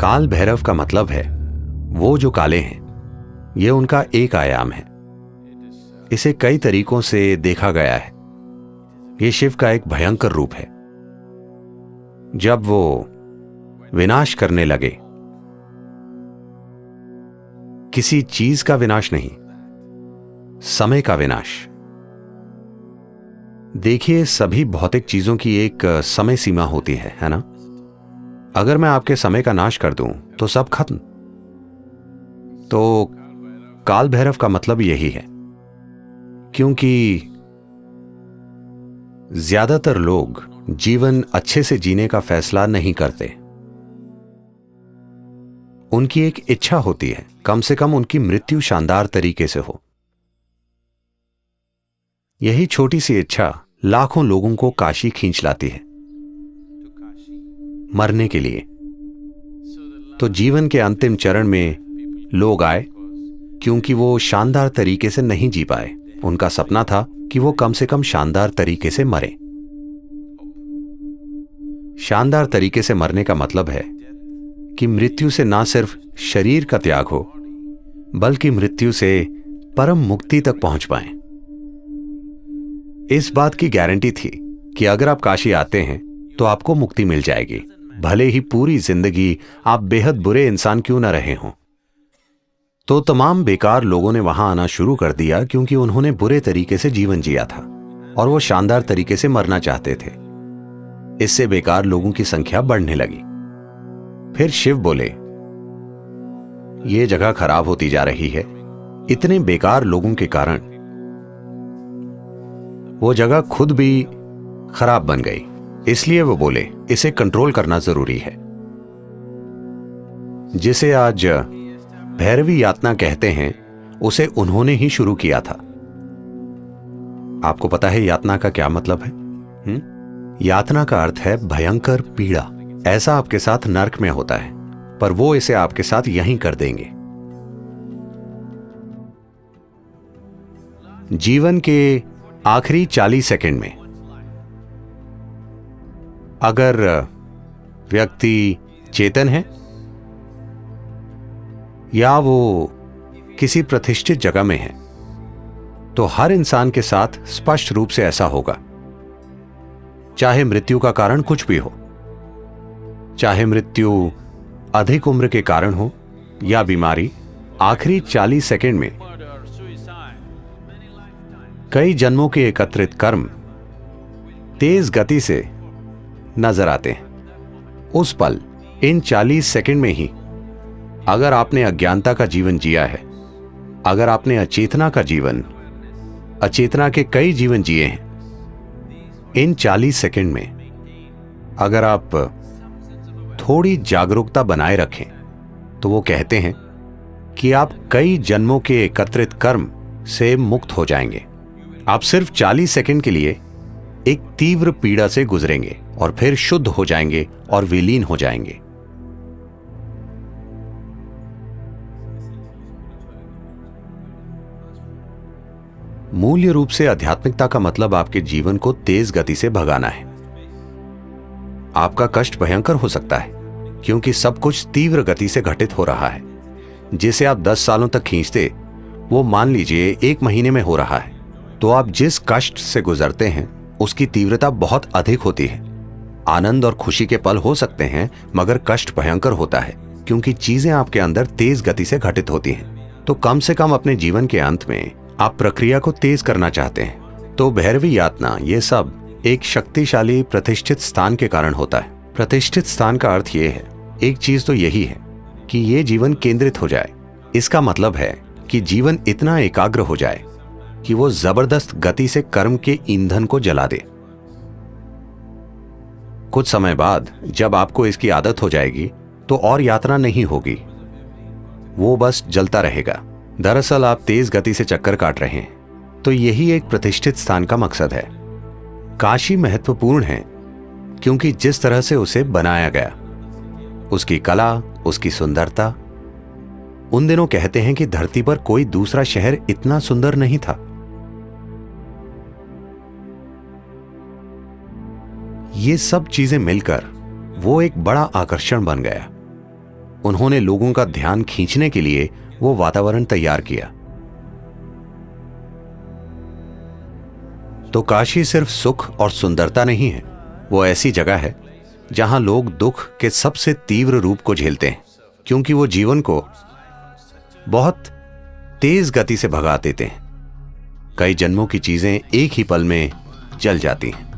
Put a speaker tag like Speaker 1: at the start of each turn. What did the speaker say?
Speaker 1: काल भैरव का मतलब है वो जो काले हैं। ये उनका एक आयाम है। इसे कई तरीकों से देखा गया है। ये शिव का एक भयंकर रूप है। जब वो विनाश करने लगे, किसी चीज का विनाश नहीं, समय का विनाश। देखिए, सभी भौतिक चीजों की एक समय सीमा होती है ना? अगर मैं आपके समय का नाश कर दूं तो सब खत्म। तो काल भैरव का मतलब यही है, क्योंकि ज्यादातर लोग जीवन अच्छे से जीने का फैसला नहीं करते। उनकी एक इच्छा होती है, कम से कम उनकी मृत्यु शानदार तरीके से हो। यही छोटी सी इच्छा लाखों लोगों को काशी खींच लाती है, मरने के लिए। तो जीवन के अंतिम चरण में लोग आए क्योंकि वो शानदार तरीके से नहीं जी पाए। उनका सपना था कि वो कम से कम शानदार तरीके से मरे। शानदार तरीके से मरने का मतलब है कि मृत्यु से ना सिर्फ शरीर का त्याग हो, बल्कि मृत्यु से परम मुक्ति तक पहुंच पाएं। इस बात की गारंटी थी कि अगर आप काशी आते हैं तो आपको मुक्ति मिल जाएगी, भले ही पूरी जिंदगी आप बेहद बुरे इंसान क्यों न रहे हों। तो तमाम बेकार लोगों ने वहां आना शुरू कर दिया क्योंकि उन्होंने बुरे तरीके से जीवन जिया था और वो शानदार तरीके से मरना चाहते थे। इससे बेकार लोगों की संख्या बढ़ने लगी। फिर शिव बोले, ये जगह खराब होती जा रही है। इतने बेकार लोगों के कारण वो जगह खुद भी खराब बन गई। इसलिए वो बोले, इसे कंट्रोल करना जरूरी है। जिसे आज भैरवी यातना कहते हैं, उसे उन्होंने ही शुरू किया था। आपको पता है यातना का क्या मतलब है? यातना का अर्थ है भयंकर पीड़ा। ऐसा आपके साथ नर्क में होता है, पर वो इसे आपके साथ यहीं कर देंगे। जीवन के आखिरी 40 सेकंड में अगर व्यक्ति चेतन है या वो किसी प्रतिष्ठित जगह में है, तो हर इंसान के साथ स्पष्ट रूप से ऐसा होगा। चाहे मृत्यु का कारण कुछ भी हो, चाहे मृत्यु अधिक उम्र के कारण हो या बीमारी, आखिरी 40 सेकंड में कई जन्मों के एकत्रित कर्म तेज गति से नजर आते हैं। उस पल, इन 40 सेकंड में ही, अगर आपने अज्ञानता का जीवन जिया है, अगर आपने अचेतना का जीवन, अचेतना के कई जीवन जिए हैं, इन 40 सेकंड में अगर आप थोड़ी जागरूकता बनाए रखें, तो वो कहते हैं कि आप कई जन्मों के एकत्रित कर्म से मुक्त हो जाएंगे। आप सिर्फ 40 सेकंड के लिए एक तीव्र पीड़ा से गुजरेंगे और फिर शुद्ध हो जाएंगे और विलीन हो जाएंगे। मूल्य रूप से आध्यात्मिकता का मतलब आपके जीवन को तेज गति से भगाना है। आपका कष्ट भयंकर हो सकता है क्योंकि सब कुछ तीव्र गति से घटित हो रहा है। जिसे आप 10 सालों तक खींचते, वो मान लीजिए 1 महीने में हो रहा है। तो आप जिस कष्ट से गुजरते हैं उसकी तीव्रता बहुत अधिक होती है। आनंद और खुशी के पल हो सकते हैं, मगर कष्ट भयंकर होता है क्योंकि चीजें आपके अंदर तेज गति से घटित होती हैं। तो कम से कम अपने जीवन के अंत में आप प्रक्रिया को तेज करना चाहते हैं। तो भैरवी यातना, ये सब एक शक्तिशाली प्रतिष्ठित स्थान के कारण होता है। प्रतिष्ठित स्थान का अर्थ ये है, एक चीज तो यही है कि ये जीवन केंद्रित हो जाए। इसका मतलब है कि जीवन इतना एकाग्र हो जाए कि वो जबरदस्त गति से कर्म के ईंधन को जला दे। कुछ समय बाद जब आपको इसकी आदत हो जाएगी तो और यात्रा नहीं होगी, वो बस जलता रहेगा। दरअसल आप तेज गति से चक्कर काट रहे हैं। तो यही एक प्रतिष्ठित स्थान का मकसद है। काशी महत्वपूर्ण है क्योंकि जिस तरह से उसे बनाया गया, उसकी कला, उसकी सुंदरता। उन दिनों कहते हैं कि धरती पर कोई दूसरा शहर इतना सुंदर नहीं था। ये सब चीजें मिलकर वो एक बड़ा आकर्षण बन गया। उन्होंने लोगों का ध्यान खींचने के लिए वो वातावरण तैयार किया। तो काशी सिर्फ सुख और सुंदरता नहीं है, वो ऐसी जगह है जहां लोग दुख के सबसे तीव्र रूप को झेलते हैं, क्योंकि वो जीवन को बहुत तेज गति से भगा देते हैं। कई जन्मों की चीजें एक ही पल में जल जाती हैं।